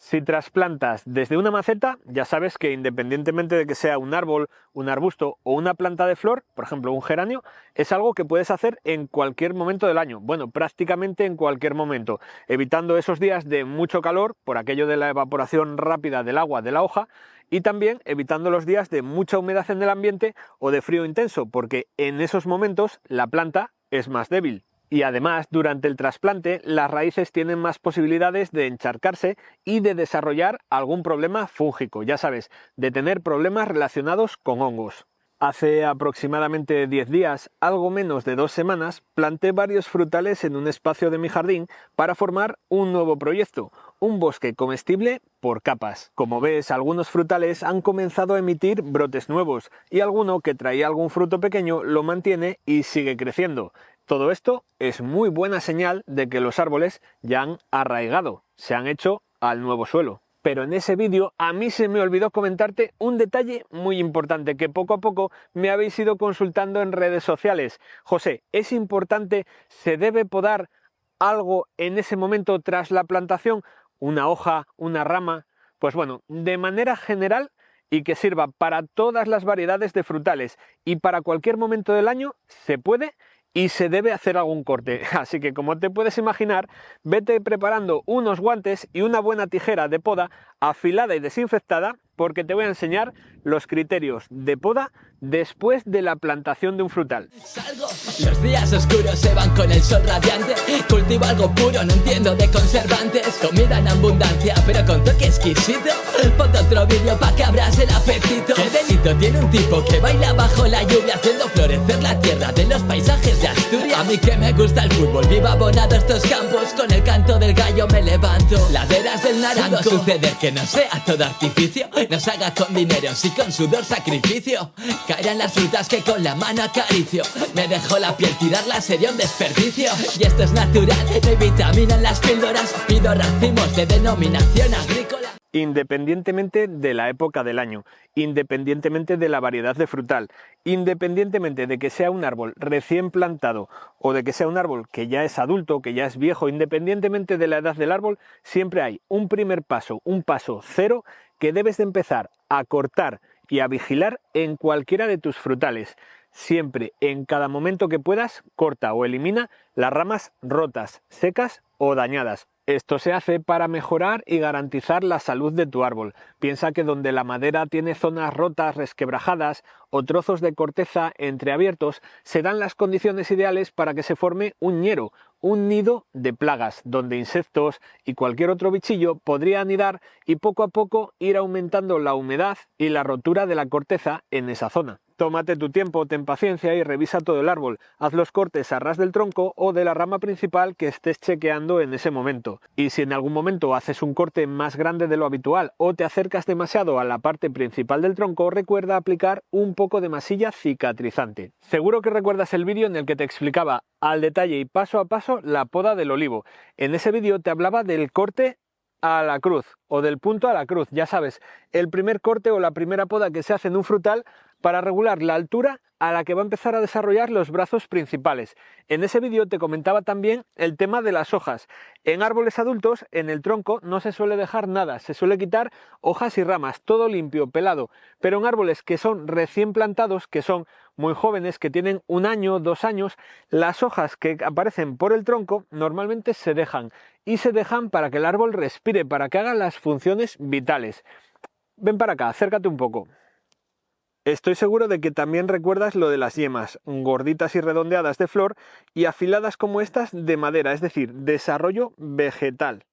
Si trasplantas desde una maceta, ya sabes que independientemente de que sea un árbol, un arbusto o una planta de flor, por ejemplo un geranio, es algo que puedes hacer en cualquier momento del año, bueno, prácticamente en cualquier momento, evitando esos días de mucho calor por aquello de la evaporación rápida del agua de la hoja y también evitando los días de mucha humedad en el ambiente o de frío intenso, porque en esos momentos la planta es más débil. Y además, durante el trasplante, las raíces tienen más posibilidades de encharcarse y de desarrollar algún problema fúngico, ya sabes, de tener problemas relacionados con hongos. Hace aproximadamente 10 días, algo menos de 2 semanas, planté varios frutales en un espacio de mi jardín para formar un nuevo proyecto, un bosque comestible por capas. Como ves, algunos frutales han comenzado a emitir brotes nuevos y alguno que traía algún fruto pequeño lo mantiene y sigue creciendo. Todo esto es muy buena señal de que los árboles ya han arraigado, se han hecho al nuevo suelo. Pero en ese vídeo a mí se me olvidó comentarte un detalle muy importante que poco a poco me habéis ido consultando en redes sociales. José, ¿es importante, se debe podar algo en ese momento tras la plantación? ¿Una hoja, una rama? Pues bueno, de manera general y que sirva para todas las variedades de frutales y para cualquier momento del año, se puede y se debe hacer algún corte. Así que, como te puedes imaginar, vete preparando unos guantes y una buena tijera de poda afilada y desinfectada, porque te voy a enseñar los criterios de poda después de la plantación de un frutal. Los días oscuros se van con el sol radiante. Cultivo algo puro, no entiendo de conservantes. Comida en abundancia, pero con toque exquisito. Ponte otro vídeo pa' que abras el apetito. ¿Qué delito tiene un tipo que baila bajo la lluvia, haciendo florecer la tierra de los paisajes de Asturias? A mí que me gusta el fútbol, vivo abonado a estos campos. Con el canto del gallo me levanto. Laderas del Naranco. ¿Pudo suceder que no sea todo artificio? No se haga con dinero, sí con sudor sacrificio. Caerán las frutas que con la mano acaricio. Me dejó la piel, tirarla sería un desperdicio. Y esto es natural, no hay vitamina en las píldoras. Pido racimos de denominación agrícola. Independientemente de la época del año, independientemente de la variedad de frutal, independientemente de que sea un árbol recién plantado o de que sea un árbol que ya es adulto, que ya es viejo, independientemente de la edad del árbol, siempre hay un primer paso, un paso cero que debes de empezar a cortar y a vigilar en cualquiera de tus frutales. Siempre, en cada momento que puedas, corta o elimina las ramas rotas, secas o dañadas. Esto se hace para mejorar y garantizar la salud de tu árbol. Piensa que donde la madera tiene zonas rotas, resquebrajadas o trozos de corteza entreabiertos, se dan las condiciones ideales para que se forme un ñero, un nido de plagas, donde insectos y cualquier otro bichillo podría anidar y poco a poco ir aumentando la humedad y la rotura de la corteza en esa zona. Tómate tu tiempo, ten paciencia y revisa todo el árbol. Haz los cortes a ras del tronco o de la rama principal que estés chequeando en ese momento. Y si en algún momento haces un corte más grande de lo habitual o te acercas demasiado a la parte principal del tronco, recuerda aplicar un poco de masilla cicatrizante. Seguro que recuerdas el vídeo en el que te explicaba al detalle y paso a paso la poda del olivo. En ese vídeo te hablaba del corte a la cruz o del punto a la cruz, ya sabes, el primer corte o la primera poda que se hace en un frutal para regular la altura a la que va a empezar a desarrollar los brazos principales. En ese vídeo te comentaba también el tema de las hojas. En árboles adultos, en el tronco no se suele dejar nada, se suele quitar hojas y ramas, todo limpio, pelado, pero en árboles que son recién plantados, que son muy jóvenes, que tienen 1 año, 2 años, las hojas que aparecen por el tronco normalmente se dejan, y se dejan para que el árbol respire, para que haga las funciones vitales. Ven para acá, acércate un poco. Estoy seguro de que también recuerdas lo de las yemas, gorditas y redondeadas de flor y afiladas como estas de madera, es decir, desarrollo vegetal.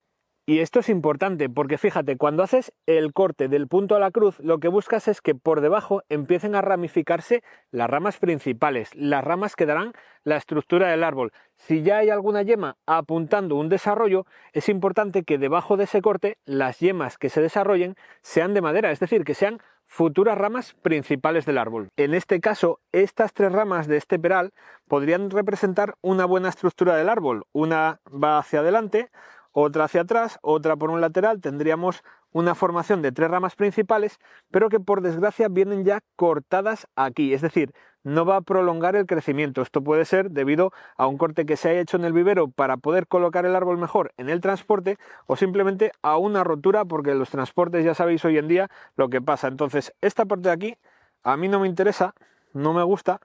Y esto es importante porque fíjate, cuando haces el corte del punto a la cruz, lo que buscas es que por debajo empiecen a ramificarse las ramas principales, las ramas que darán la estructura del árbol. Si ya hay alguna yema apuntando un desarrollo, es importante que debajo de ese corte las yemas que se desarrollen sean de madera, es decir, que sean futuras ramas principales del árbol. En este caso, estas 3 ramas de este peral podrían representar una buena estructura del árbol. Una va hacia adelante, otra hacia atrás, otra por un lateral. Tendríamos una formación de 3 ramas principales, pero que por desgracia vienen ya cortadas aquí, es decir, no va a prolongar el crecimiento. Esto puede ser debido a un corte que se haya hecho en el vivero para poder colocar el árbol mejor en el transporte, o simplemente a una rotura, porque los transportes ya sabéis hoy en día lo que pasa. Entonces esta parte de aquí a mí no me interesa, no me gusta,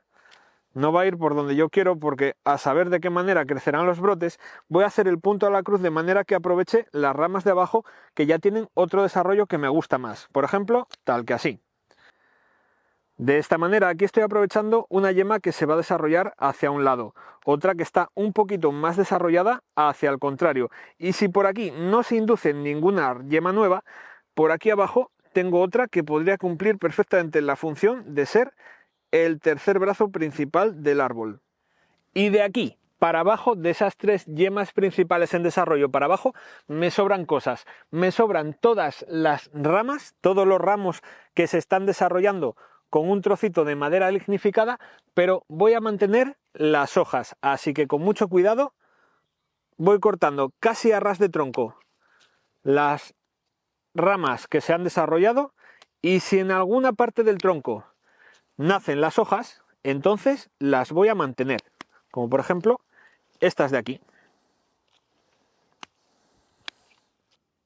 no va a ir por donde yo quiero, porque a saber de qué manera crecerán los brotes, voy a hacer el punto a la cruz de manera que aproveche las ramas de abajo que ya tienen otro desarrollo que me gusta más. Por ejemplo, tal que así. De esta manera aquí estoy aprovechando una yema que se va a desarrollar hacia un lado, otra que está un poquito más desarrollada hacia el contrario. Y si por aquí no se induce ninguna yema nueva, por aquí abajo tengo otra que podría cumplir perfectamente la función de ser el tercer brazo principal del árbol. Y de aquí para abajo, de esas tres yemas principales en desarrollo para abajo, me sobran cosas. Me sobran todas las ramas, todos los ramos que se están desarrollando con un trocito de madera lignificada, pero voy a mantener las hojas, así que con mucho cuidado voy cortando casi a ras de tronco las ramas que se han desarrollado, y si en alguna parte del tronco nacen las hojas, entonces las voy a mantener, como por ejemplo estas de aquí.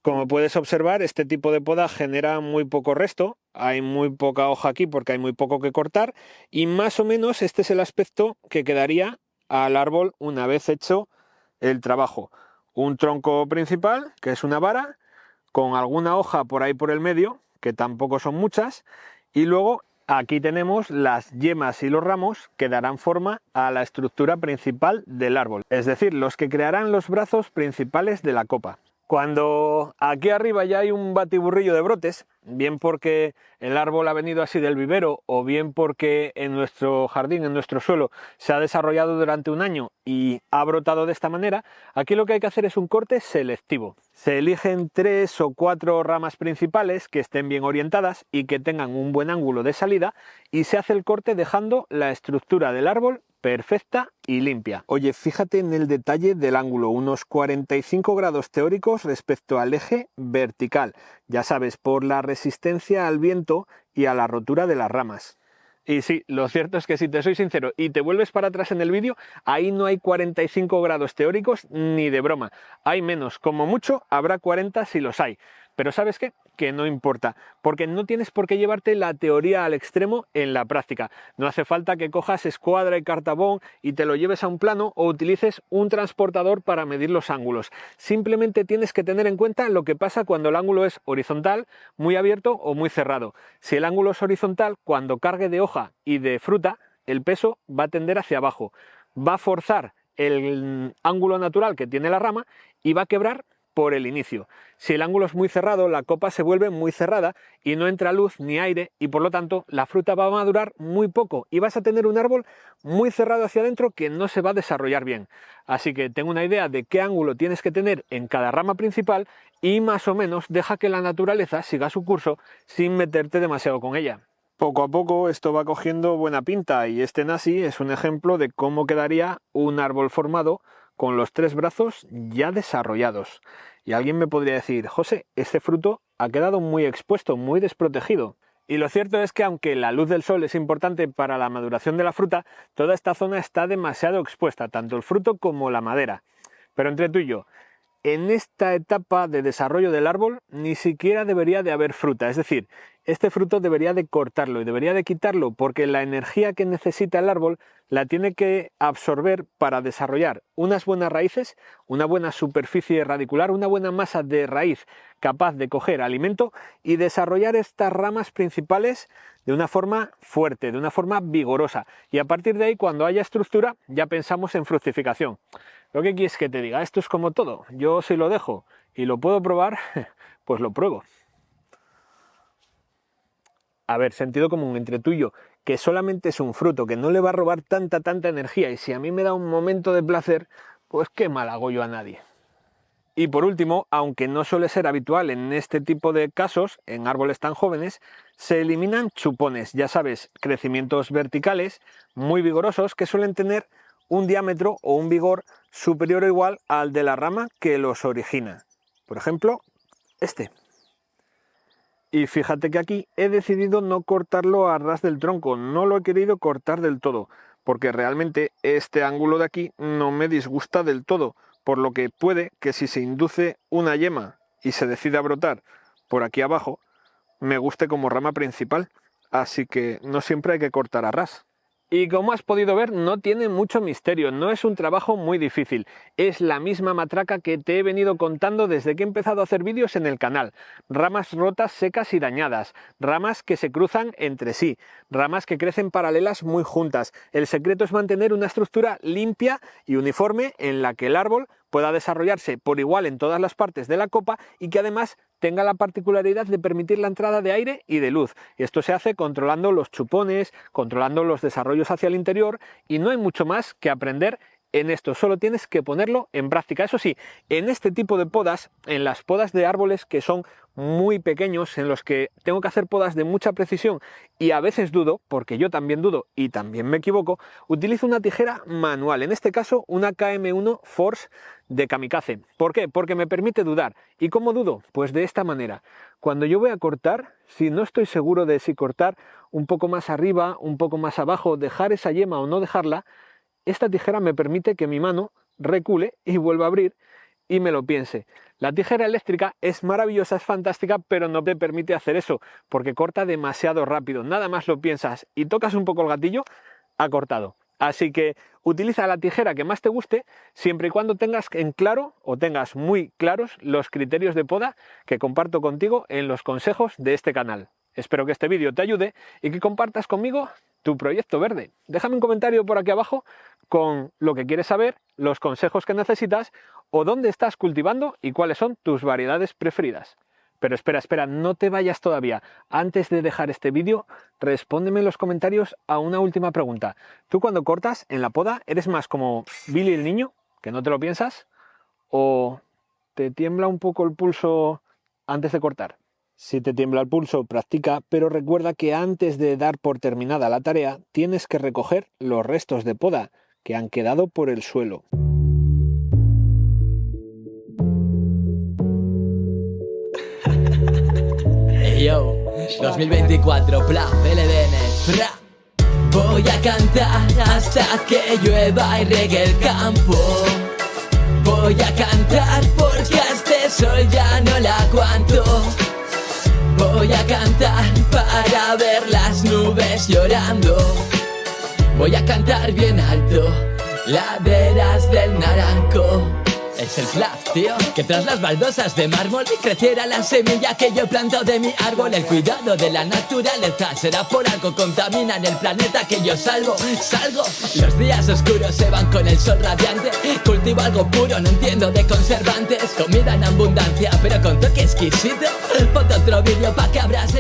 Como puedes observar, este tipo de poda genera muy poco resto, hay muy poca hoja aquí porque hay muy poco que cortar, y más o menos este es el aspecto que quedaría al árbol una vez hecho el trabajo. Un tronco principal, que es una vara, con alguna hoja por ahí por el medio, que tampoco son muchas, y luego aquí tenemos las yemas y los ramos que darán forma a la estructura principal del árbol, es decir, los que crearán los brazos principales de la copa. Cuando aquí arriba ya hay un batiburrillo de brotes, bien porque el árbol ha venido así del vivero, o bien porque en nuestro jardín, en nuestro suelo, se ha desarrollado durante un año y ha brotado de esta manera, aquí lo que hay que hacer es un corte selectivo. Se eligen 3 o 4 ramas principales que estén bien orientadas y que tengan un buen ángulo de salida, y se hace el corte dejando la estructura del árbol perfecta y limpia. Oye, fíjate en el detalle del ángulo, unos 45 grados teóricos respecto al eje vertical, ya sabes, por la resistencia al viento y a la rotura de las ramas. Y sí, lo cierto es que, si te soy sincero y te vuelves para atrás en el vídeo, ahí no hay 45 grados teóricos ni de broma, hay menos, como mucho habrá 40 si los hay. Pero ¿sabes qué? Que no importa, porque no tienes por qué llevarte la teoría al extremo en la práctica. No hace falta que cojas escuadra y cartabón y te lo lleves a un plano, o utilices un transportador para medir los ángulos. Simplemente tienes que tener en cuenta lo que pasa cuando el ángulo es horizontal, muy abierto o muy cerrado. Si el ángulo es horizontal, cuando cargue de hoja y de fruta, el peso va a tender hacia abajo, va a forzar el ángulo natural que tiene la rama y va a quebrar por el inicio. Si el ángulo es muy cerrado, la copa se vuelve muy cerrada y no entra luz ni aire, y por lo tanto la fruta va a madurar muy poco y vas a tener un árbol muy cerrado hacia adentro que no se va a desarrollar bien. Así que ten una idea de qué ángulo tienes que tener en cada rama principal y más o menos deja que la naturaleza siga su curso sin meterte demasiado con ella. Poco a poco esto va cogiendo buena pinta, y este nasi es un ejemplo de cómo quedaría un árbol formado con los 3 brazos ya desarrollados. Y alguien me podría decir: José, este fruto ha quedado muy expuesto, muy desprotegido. Y lo cierto es que, aunque la luz del sol es importante para la maduración de la fruta, toda esta zona está demasiado expuesta, tanto el fruto como la madera. Pero entre tú y yo, en esta etapa de desarrollo del árbol ni siquiera debería de haber fruta, es decir, este fruto debería de cortarlo y debería de quitarlo, porque la energía que necesita el árbol la tiene que absorber para desarrollar unas buenas raíces, una buena superficie radicular, una buena masa de raíz capaz de coger alimento y desarrollar estas ramas principales de una forma fuerte, de una forma vigorosa. Y a partir de ahí, cuando haya estructura, ya pensamos en fructificación. ¿Lo que quieres que te diga? Esto es como todo. Yo, si lo dejo y lo puedo probar, pues lo pruebo. A ver, sentido común entre tú y yo, que solamente es un fruto, que no le va a robar tanta energía, y si a mí me da un momento de placer, pues qué mal hago yo a nadie. Y por último, aunque no suele ser habitual en este tipo de casos, en árboles tan jóvenes, se eliminan chupones, ya sabes, crecimientos verticales muy vigorosos que suelen tener un diámetro o un vigor superior o igual al de la rama que los origina. Por ejemplo, este. Y fíjate que aquí he decidido no cortarlo a ras del tronco, no lo he querido cortar del todo, porque realmente este ángulo de aquí no me disgusta del todo, por lo que puede que si se induce una yema y se decide a brotar por aquí abajo, me guste como rama principal, así que no siempre hay que cortar a ras. Y como has podido ver, no tiene mucho misterio, no es un trabajo muy difícil. Es la misma matraca que te he venido contando desde que he empezado a hacer vídeos en el canal. Ramas rotas, secas y dañadas, ramas que se cruzan entre sí, ramas que crecen paralelas muy juntas. El secreto es mantener una estructura limpia y uniforme en la que el árbol pueda desarrollarse por igual en todas las partes de la copa y que además tenga la particularidad de permitir la entrada de aire y de luz. Y esto se hace controlando los chupones, controlando los desarrollos hacia el interior, y no hay mucho más que aprender en esto, solo tienes que ponerlo en práctica. Eso sí, en este tipo de podas, en las podas de árboles que son muy pequeños, en los que tengo que hacer podas de mucha precisión y a veces dudo, porque yo también dudo y también me equivoco, utilizo una tijera manual, en este caso una KM1 Force de Kamikaze. ¿Por qué? Porque me permite dudar. ¿Y cómo dudo? Pues de esta manera. Cuando yo voy a cortar, si no estoy seguro de si cortar un poco más arriba, un poco más abajo, dejar esa yema o no dejarla, esta tijera me permite que mi mano recule y vuelva a abrir y me lo piense. La tijera eléctrica es maravillosa, es fantástica, pero no te permite hacer eso porque corta demasiado rápido. Nada más lo piensas y tocas un poco el gatillo, ha cortado. Así que utiliza la tijera que más te guste siempre y cuando tengas en claro o tengas muy claros los criterios de poda que comparto contigo en los consejos de este canal. Espero que este vídeo te ayude y que compartas conmigo tu proyecto verde. Déjame un comentario por aquí abajo con lo que quieres saber, los consejos que necesitas o dónde estás cultivando y cuáles son tus variedades preferidas. Pero espera, no te vayas todavía. Antes de dejar este vídeo, respóndeme en los comentarios a una última pregunta. ¿Tú cuando cortas en la poda eres más como Billy el niño, que no te lo piensas? ¿O te tiembla un poco el pulso antes de cortar? Si te tiembla el pulso, practica, pero recuerda que antes de dar por terminada la tarea, tienes que recoger los restos de poda que han quedado por el suelo. Yo, 2024, Plaf, LDN, fra. Voy a cantar hasta que llueva y riegue el campo. Voy a cantar porque a este sol ya no la aguanto. Voy a cantar para ver las nubes llorando. Voy a cantar bien alto, laderas del Naranco. Es el Plaf, tío, que tras las baldosas de mármol creciera la semilla que yo planto de mi árbol. El cuidado de la naturaleza será por algo, contaminan el planeta que yo salvo. Salgo, los días oscuros se van con el sol radiante. Cultivo algo puro, no entiendo de conservantes. Comida en abundancia, pero con toque exquisito. Ponte otro vídeo pa' que abras